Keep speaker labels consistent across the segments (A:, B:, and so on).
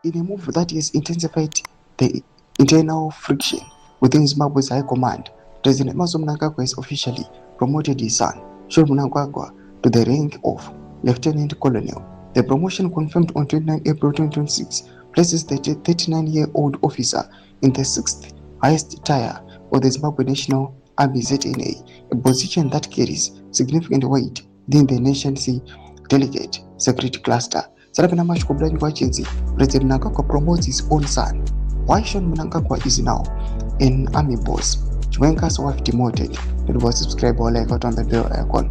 A: in a move that has intensified the internal friction within Zimbabwe's high command, President Mnangagwa has officially promoted his son, Mnangagwa, to the rank of Lieutenant Colonel. The promotion, confirmed on 29 April 2026, places the 39-year-old officer in the 6th highest tier of the Zimbabwe National Army ZNA, a position that carries significant weight within the nation's delegate security cluster. President Mnangagwa promotes his own son. Why Mnangagwa is now an army boss? Chiwenga's wife demoted. It was subscribe or like out on the bell icon.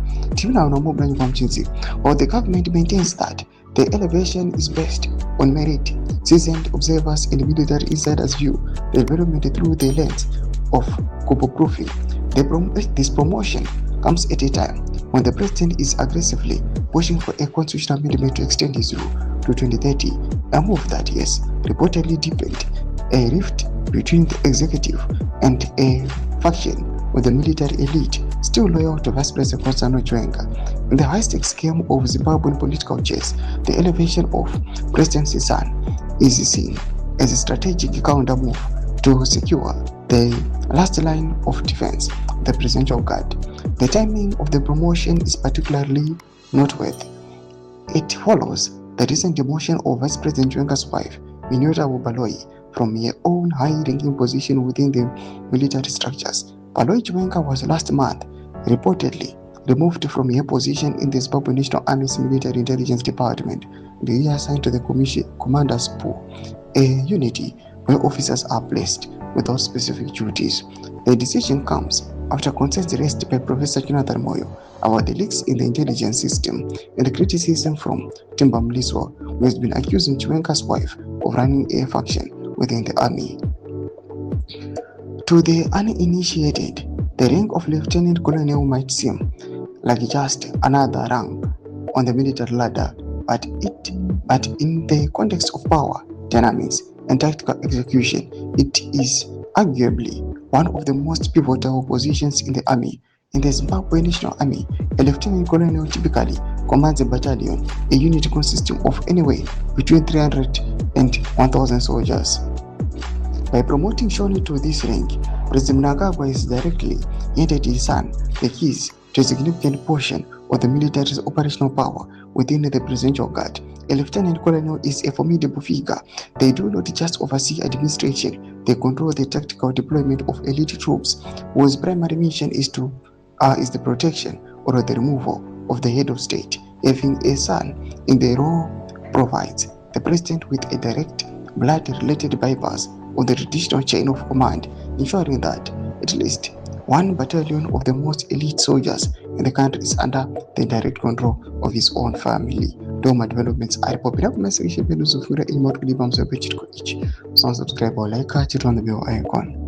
A: While the government maintains that the elevation is based on merit, seasoned observers and military insiders view the development through the lens of coup-proofing. This promotion comes at a time when the president is aggressively pushing for a constitutional amendment to extend his rule to 2030, a move that has reportedly deepened a rift between the executive and a faction with the military elite still loyal to Vice President Chiwenga. In the high-stakes game of Zimbabwean political chess, the elevation of President's son is seen as a strategic counter move to secure the last line of defense, the presidential guard. The timing of the promotion is particularly noteworthy. It follows the recent demotion of Vice President Chiwenga's wife, Baloyi, from her own high-ranking position within the military structures. Baloyi Chiwenga was last month reportedly removed from her position in the Zimbabwe National Army's Military Intelligence Department, reassigned to the Commander's Pool, a unity where officers are placed without specific duties. The decision comes after concerns raised by Professor Jonathan Moyo about the leaks in the intelligence system and the criticism from Timba Mliswa, who has been accusing Chiwenga's wife of running a faction within the army. To the uninitiated, the rank of Lieutenant Colonel might seem like just another rank on the military ladder, but in the context of power, dynamics, and tactical execution, it is arguably one of the most pivotal positions in the army. In the Zimbabwe National Army, a lieutenant colonel typically commands a battalion, a unit consisting of anywhere between 300 and 1,000 soldiers. By promoting Shoni to this rank, President Mnangagwa is directly handed his son the keys to a significant portion of the military's operational power within the presidential guard. A lieutenant colonel is a formidable figure. They do not just oversee administration, they control the tactical deployment of elite troops, whose primary mission is the protection or the removal of the head of state. Having a son in the role provides the president with a direct blood-related bypass of the traditional chain of command, ensuring that at least one battalion of the most elite soldiers in the country is under the direct control of his own family. Doma developments are popular message subscribe or like, turn on the bell icon.